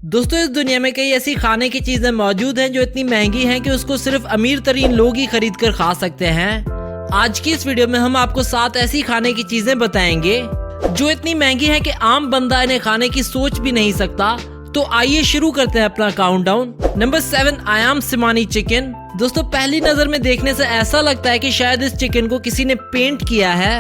दोस्तों इस दुनिया में कई ऐसी खाने की चीजें मौजूद हैं जो इतनी महंगी हैं कि उसको सिर्फ अमीर तरीन लोग ही खरीद कर खा सकते हैं। आज की इस वीडियो में हम आपको 7 ऐसी खाने की चीजें बताएंगे जो इतनी महंगी हैं कि आम बंदा इन्हें खाने की सोच भी नहीं सकता। तो आइए शुरू करते हैं अपना काउंटडाउन। नंबर 7, आयाम सिमानी चिकन। दोस्तों पहली नजर में देखने से ऐसा लगता है कि शायद इस चिकन को किसी ने पेंट किया है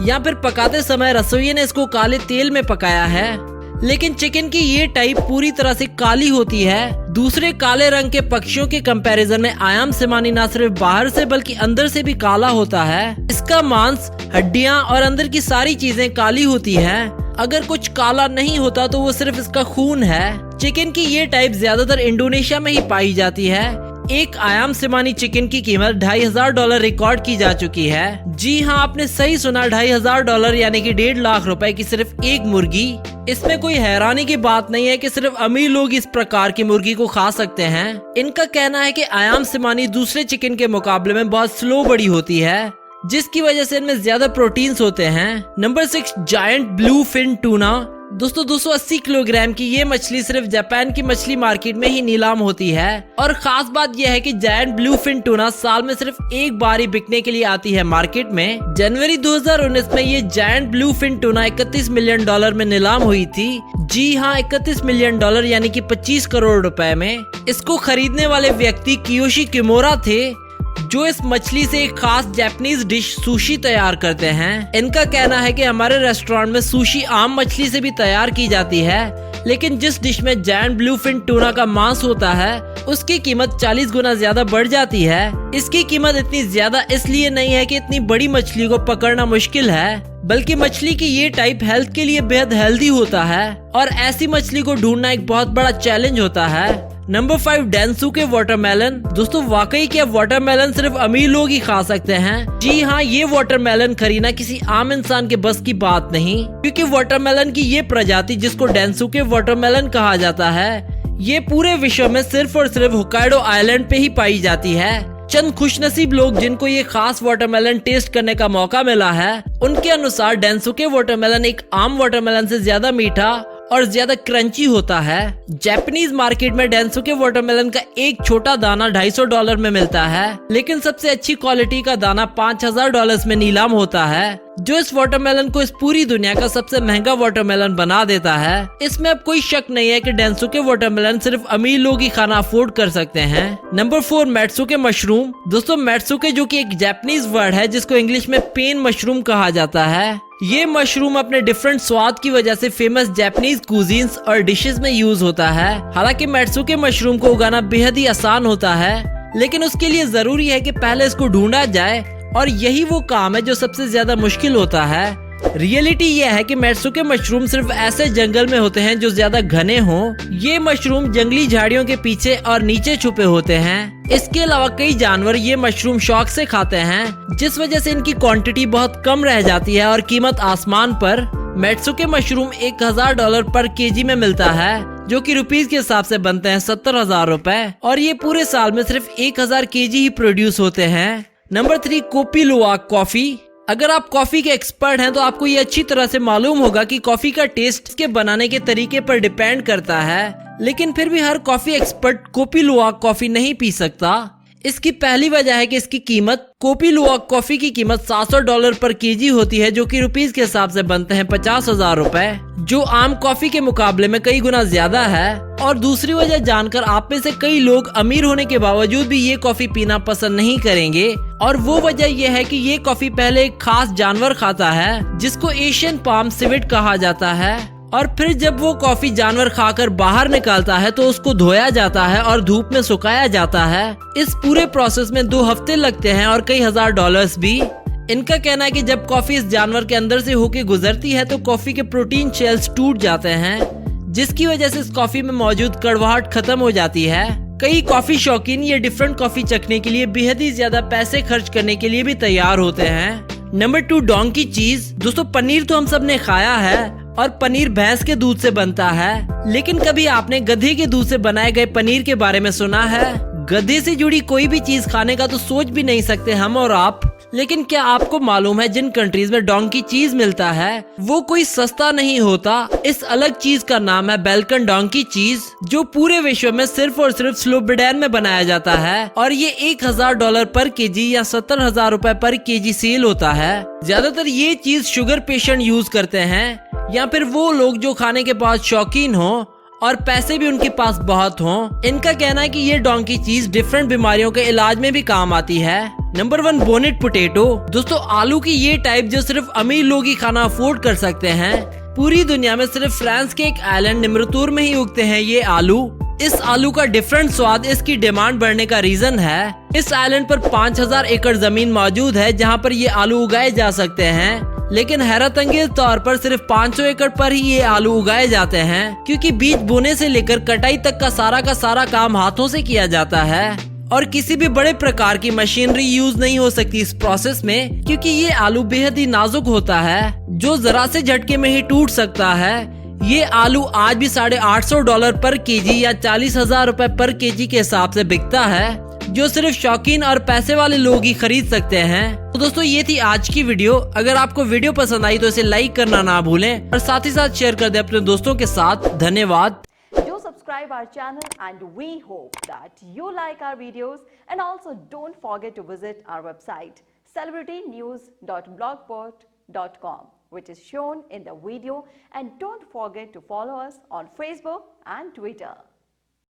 या फिर पकाते समय रसोइये ने इसको काले तेल में पकाया है, लेकिन चिकन की ये टाइप पूरी तरह से काली होती है। दूसरे काले रंग के पक्षियों के कंपैरिजन में आयाम सिमानी न सिर्फ बाहर से बल्कि अंदर से भी काला होता है। इसका मांस, हड्डियां और अंदर की सारी चीजें काली होती हैं। अगर कुछ काला नहीं होता तो वो सिर्फ इसका खून है। चिकन की ये टाइप ज्यादातर इंडोनेशिया में ही पाई जाती है। एक आयाम सिमानी चिकन की कीमत $2500 रिकॉर्ड की जा चुकी है। जी हाँ, आपने सही सुना, $2500 यानी कि 1.5 लाख रुपए की सिर्फ एक मुर्गी। इसमें कोई हैरानी की बात नहीं है कि सिर्फ अमीर लोग इस प्रकार की मुर्गी को खा सकते हैं। इनका कहना है कि आयाम सिमानी दूसरे चिकन के मुकाबले में बहुत स्लो बड़ी होती है, जिसकी वजह से इनमें ज्यादा प्रोटीन्स होते हैं। Number 6, giant bluefin tuna. दोस्तों 280 किलोग्राम की ये मछली सिर्फ जापान की मछली मार्केट में ही नीलाम होती है। और खास बात यह है कि जायंट ब्लू फिन टूना साल में सिर्फ एक बार ही बिकने के लिए आती है मार्केट में। जनवरी 2019 में ये giant bluefin tuna $31 million में नीलाम हुई थी। जी हाँ, $31 मिलियन यानी कि 25 करोड़ रुपए में। इसको खरीदने वाले व्यक्ति कियोशी किमोरा थे, जो इस मछली से एक खास जापानीज डिश सुशी तैयार करते हैं। इनका कहना है कि हमारे रेस्टोरेंट में सुशी आम मछली से भी तैयार की जाती है, लेकिन जिस डिश में जायंट ब्लू फिन टूना का मांस होता है उसकी कीमत 40 गुना ज्यादा बढ़ जाती है। इसकी कीमत इतनी ज्यादा इसलिए नहीं है कि इतनी बड़ी मछली को पकड़ना मुश्किल है, बल्कि मछली की ये टाइप हेल्थ के लिए बेहद हेल्दी होता है और ऐसी मछली को ढूंढना एक बहुत बड़ा चैलेंज होता है। Number 5, Densuke watermelon. दोस्तों वाकई क्या वाटरमेलन सिर्फ अमीर लोग ही खा सकते हैं? जी हाँ, ये वाटरमेलन खरीदना किसी आम इंसान के बस की बात नहीं, क्योंकि वाटरमेलन की ये प्रजाति जिसको डेंसुके वाटरमेलन कहा जाता है, ये पूरे विश्व में सिर्फ और सिर्फ होक्काइडो आइलैंड पे ही पाई जाती है। चंद खुशनसीब लोग जिनको ये खास वाटरमेलन टेस्ट करने का मौका मिला है, उनके अनुसार डेंसुके वाटरमेलन एक आम वाटरमेलन से ज्यादा मीठा और ज्यादा क्रंची होता है। जापानीज मार्केट में डेंसुके वाटरमेलन का एक छोटा दाना $250 में मिलता है, लेकिन सबसे अच्छी क्वालिटी का दाना $5000 में नीलाम होता है, जो इस वाटरमेलन को इस पूरी दुनिया का सबसे महंगा वाटरमेलन बना देता है। इसमें अब कोई शक नहीं है कि डेंसुके वाटरमेलन सिर्फ अमीर लोग ही खाना अफोर्ड कर सकते हैं। Number 4, Matsutake mushroom. दोस्तों मैट्सुके जो कि एक जापानीज वर्ड है जिसको इंग्लिश में पेन मशरूम कहा जाता है। ये मशरूम अपने डिफरेंट स्वाद की वजह से फेमस जापानीज कुजीन्स और डिशेस में यूज होता है। हालांकि मैट्सुके मशरूम को उगाना बेहद ही आसान होता है, लेकिन उसके लिए जरूरी है कि पहले इसको ढूंढा जाए, और यही वो काम है जो सबसे ज्यादा मुश्किल होता है। रियलिटी यह है कि मैट्सुके मशरूम सिर्फ ऐसे जंगल में होते हैं जो ज्यादा घने हों। ये मशरूम जंगली झाड़ियों के पीछे और नीचे छुपे होते हैं। इसके अलावा कई जानवर ये मशरूम शौक से खाते हैं, जिस वजह से इनकी क्वांटिटी बहुत कम रह जाती है और कीमत आसमान पर। मैट्सुके मशरूम $1000 पर केजी में मिलता है, जो कि रुपीस के हिसाब से बनते हैं 70,000 रुपए, और ये पूरे साल में सिर्फ 1000 केजी ही प्रोड्यूस होते हैं। Number 3, copy luwak coffee. अगर आप कॉफी के एक्सपर्ट हैं तो आपको ये अच्छी तरह से मालूम होगा कि कॉफी का टेस्ट इसके बनाने के तरीके पर डिपेंड करता है, लेकिन फिर भी हर coffee expert kopi luwak coffee नहीं पी सकता। इसकी पहली वजह है कि इसकी कीमत, कोपी लुवाक कॉफी की कीमत $700 पर केजी होती है, जो कि रुपीस के हिसाब से बनते हैं 50,000 रुपए, जो आम कॉफी के मुकाबले में कई गुना ज्यादा है। और दूसरी वजह जानकर आप में से कई लोग अमीर होने के बावजूद भी ये कॉफी पीना पसंद नहीं करेंगे, और वो वजह यह है कि ये कॉफी पहले एक खास जानवर खाता है जिसको एशियन पाम सिवेट कहा जाता है, और फिर जब वो कॉफी जानवर खाकर बाहर निकालता है तो उसको धोया जाता है और धूप में सुखाया जाता है। इस पूरे प्रोसेस में 2 हफ्ते लगते हैं और कई $1000 भी। इनका कहना है कि जब कॉफी इस जानवर के अंदर से होके गुजरती है तो कॉफी के प्रोटीन शेल्स टूट जाते हैं, जिसकी वजह से इस कॉफी में मौजूद कड़वाहट खत्म हो जाती है। कई कॉफी शौकीन ये डिफरेंट कॉफी चखने के लिए बेहद ही ज्यादा पैसे खर्च करने के लिए भी तैयार होते हैं। नंबर 2, डोंकी चीज। दोस्तों पनीर तो हम सब ने खाया है, और पनीर भैंस के दूध से बनता है, लेकिन कभी आपने गधे के दूध से बनाए गए पनीर के बारे में सुना है? गधे से जुड़ी कोई भी चीज खाने का तो सोच भी नहीं सकते हम और आप, लेकिन क्या आपको मालूम है जिन कंट्रीज में डोंकी चीज मिलता है वो कोई सस्ता नहीं होता। इस अलग चीज का नाम है बेल्कन डोंकी चीज, जो पूरे विश्व में सिर्फ और सिर्फ स्लोवेनिया में बनाया जाता है और ये $1000 पर केजी या 70,000 रुपए पर केजी सेल होता है। ज्यादातर ये चीज शुगर पेशेंट यूज करते हैं या फिर वो लोग जो खाने के बहुत शौकीन हो और पैसे भी उनके पास बहुत हों। इनका कहना है कि ये डोंकी चीज डिफरेंट बीमारियों के इलाज में भी काम आती है। Number 1, bonnet potato. दोस्तों, आलू की ये टाइप जो सिर्फ अमीर लोग ही खाना अफोर्ड कर सकते हैं। पूरी दुनिया में सिर्फ फ्रांस के एक आइलैंड निम्रतूर में ही उगते हैं ये आलू। इस आलू का डिफरेंट स्वाद इसकी डिमांड बढ़ने का रीजन है। इस आइलैंड पर 5000 एकड़ जमीन मौजूद है जहाँ पर ये आलू उगाए जा सकते हैं, लेकिन हैरत अंगेज तौर पर सिर्फ 500 एकड़ पर ही ये आलू उगाए जाते हैं, क्योंकि बीज बोने से लेकर कटाई तक का सारा काम हाथों से किया जाता है और किसी भी बड़े प्रकार की मशीनरी यूज नहीं हो सकती इस प्रोसेस में, क्योंकि ये आलू बेहद ही नाजुक होता है जो जरा से झटके में ही टूट सकता है। ये आलू आज भी $850 पर केजी या 40,000 रुपए पर केजी के हिसाब से बिकता है, जो सिर्फ शौकीन और पैसे वाले लोग ही खरीद सकते हैं। तो दोस्तों, ये थी आज की वीडियो। अगर आपको वीडियो पसंद आई तो इसे लाइक करना ना भूलें और साथ ही साथ शेयर कर दें अपने दोस्तों के साथ। धन्यवाद। Do subscribe our channel and we hope that you like our videos, and also don't forget to visit our website celebritynews.blogspot.com, which is shown in the video, and don't forget to follow us on Facebook and Twitter.